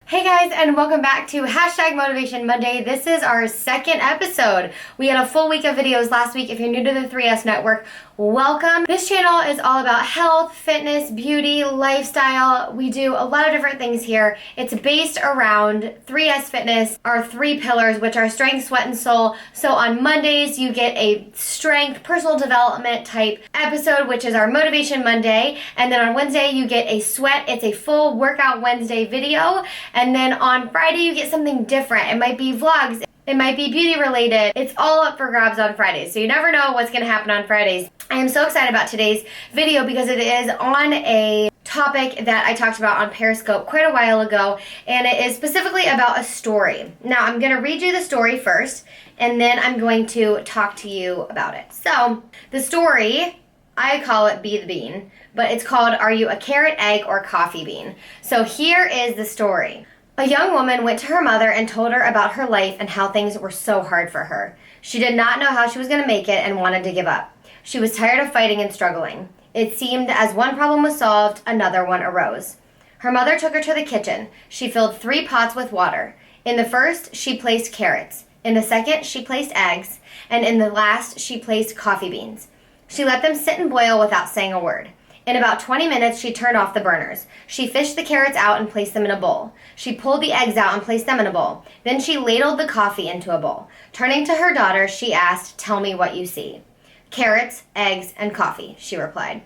Hey guys, and welcome back to #Motivation Monday. This is our second episode. We had a full week of videos last week. If you're new to the 3S Network, welcome. This channel is all about health, fitness, beauty, lifestyle. We do a lot of different things here. It's based around 3S Fitness, our three pillars, which are strength, sweat, and soul. So on Mondays, you get a strength, personal development type episode, which is our Motivation Monday. And then on Wednesday, you get a sweat. It's a full workout Wednesday video. And then on Friday, you get something different. It might be vlogs. It might be beauty related. It's all up for grabs on Fridays. So you never know what's going to happen on Fridays. I am so excited about today's video because it is on a topic that I talked about on Periscope quite a while ago. And it is specifically about a story. Now, I'm going to read you the story first. And then I'm going to talk to you about it. So the story, I call it Be the Bean, but it's called Are You a Carrot, Egg, or Coffee Bean? So here is the story. A young woman went to her mother and told her about her life and how things were so hard for her. She did not know how she was going to make it and wanted to give up. She was tired of fighting and struggling. It seemed as one problem was solved, another one arose. Her mother took her to the kitchen. She filled 3 pots with water. In the first, she placed carrots. In the second, she placed eggs. And in the last, she placed coffee beans. She let them sit and boil without saying a word. In about 20 minutes, she turned off the burners. She fished the carrots out and placed them in a bowl. She pulled the eggs out and placed them in a bowl. Then she ladled the coffee into a bowl. Turning to her daughter, she asked, "Tell me what you see." "Carrots, eggs, and coffee," she replied.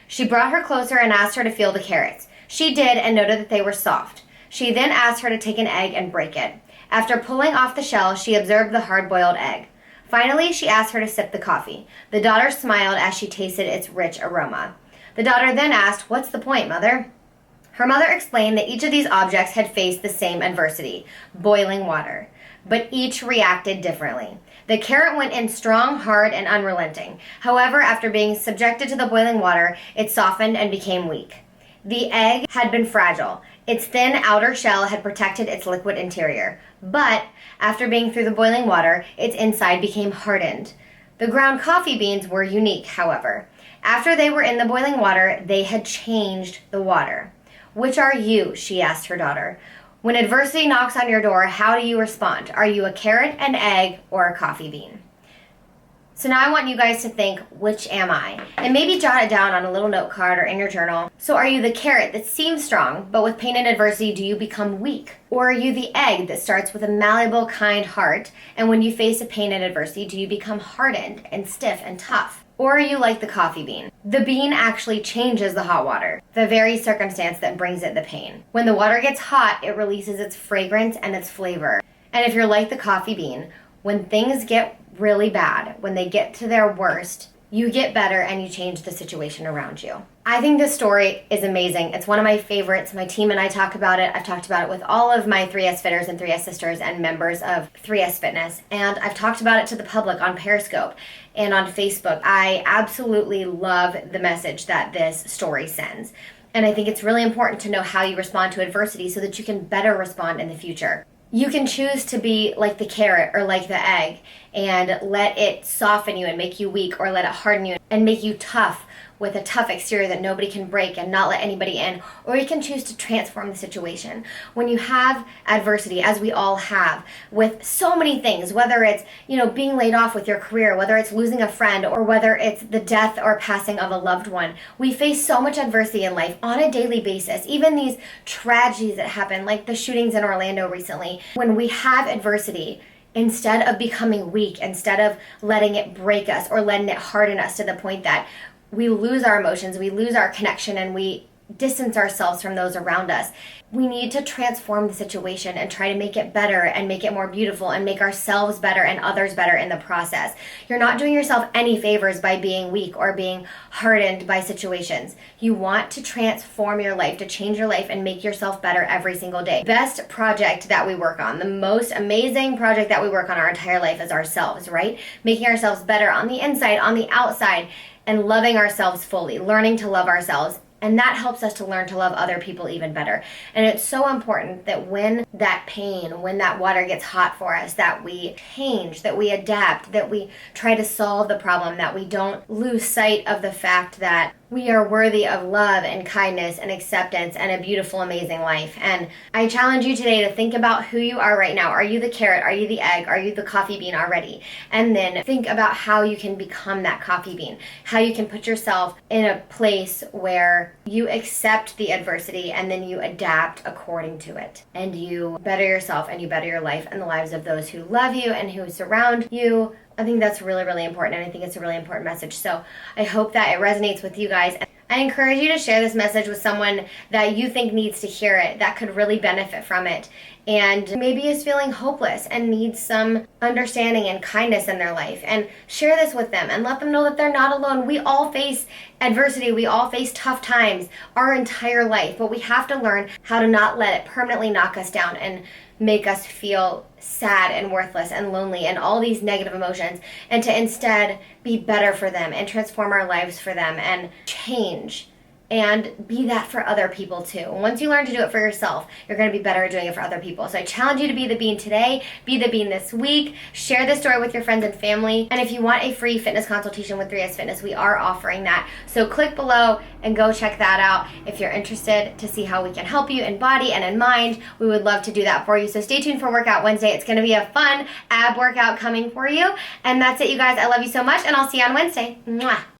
She brought her closer and asked her to feel the carrots. She did and noted that they were soft. She then asked her to take an egg and break it. After pulling off the shell, she observed the hard-boiled egg. Finally, she asked her to sip the coffee. The daughter smiled as she tasted its rich aroma. The daughter then asked, "What's the point, Mother?" Her mother explained that each of these objects had faced the same adversity, boiling water, but each reacted differently. The carrot went in strong, hard, and unrelenting. However, after being subjected to the boiling water, it softened and became weak. The egg had been fragile. Its thin outer shell had protected its liquid interior. But after being through the boiling water, its inside became hardened. The ground coffee beans were unique, however. After they were in the boiling water, they had changed the water. "Which are you?" she asked her daughter. "When adversity knocks on your door, how do you respond? Are you a carrot, an egg, or a coffee bean?" So now I want you guys to think, which am I? And maybe jot it down on a little note card or in your journal. So are you the carrot that seems strong, but with pain and adversity, do you become weak? Or are you the egg that starts with a malleable, kind heart, and when you face a pain and adversity, do you become hardened and stiff and tough? Or are you like the coffee bean? The bean actually changes the hot water, the very circumstance that brings it the pain. When the water gets hot, it releases its fragrance and its flavor. And if you're like the coffee bean, when things get really bad, when they get to their worst, you get better and you change the situation around you. I think this story is amazing. It's one of my favorites. My team and I talk about it. I've talked about it with all of my 3S fitters and 3S sisters and members of 3S Fitness. And I've talked about it to the public on Periscope and on Facebook. I absolutely love the message that this story sends. And I think it's really important to know how you respond to adversity so that you can better respond in the future. You can choose to be like the carrot or like the egg and let it soften you and make you weak, or let it harden you and make you tough with a tough exterior that nobody can break and not let anybody in. Or you can choose to transform the situation. When you have adversity, as we all have, with so many things, whether it's, being laid off with your career, whether it's losing a friend, or whether it's the death or passing of a loved one, we face so much adversity in life on a daily basis. Even these tragedies that happen, like the shootings in Orlando recently. When we have adversity, instead of becoming weak, instead of letting it break us or letting it harden us to the point that we lose our emotions, we lose our connection, and we distance ourselves from those around us, we need to transform the situation and try to make it better and make it more beautiful and make ourselves better and others better in the process. You're not doing yourself any favors by being weak or being hardened by situations. You want to transform your life, to change your life and make yourself better every single day. Best project that we work on, the most amazing project that we work on our entire life is ourselves, right? Making ourselves better on the inside, on the outside, and loving ourselves fully, learning to love ourselves. And that helps us to learn to love other people even better. And it's so important that when that pain, when that water gets hot for us, that we change, that we adapt, that we try to solve the problem, that we don't lose sight of the fact that we are worthy of love and kindness and acceptance and a beautiful, amazing life. And I challenge you today to think about who you are right now. Are you the carrot? Are you the egg? Are you the coffee bean already? And then think about how you can become that coffee bean, how you can put yourself in a place where you accept the adversity and then you adapt according to it. And you better yourself and you better your life and the lives of those who love you and who surround you. I think that's really, really important, and I think it's a really important message. So I hope that it resonates with you guys. I encourage you to share this message with someone that you think needs to hear it, that could really benefit from it, and maybe is feeling hopeless and needs some understanding and kindness in their life. And share this with them and let them know that they're not alone. We all face adversity. We all face tough times our entire life, but we have to learn how to not let it permanently knock us down and make us feel sad and worthless and lonely and all these negative emotions, and to instead be better for them and transform our lives for them and change and be that for other people too. Once you learn to do it for yourself, you're going to be better at doing it for other people. So I challenge you to be the bean today, be the bean this week, share this story with your friends and family. And if you want a free fitness consultation with 3S Fitness, we are offering that. So click below and go check that out if you're interested to see how we can help you in body and in mind. We would love to do that for you. So stay tuned for Workout Wednesday. It's going to be a fun ab workout coming for you. And that's it, you guys. I love you so much, and I'll see you on Wednesday. Mwah.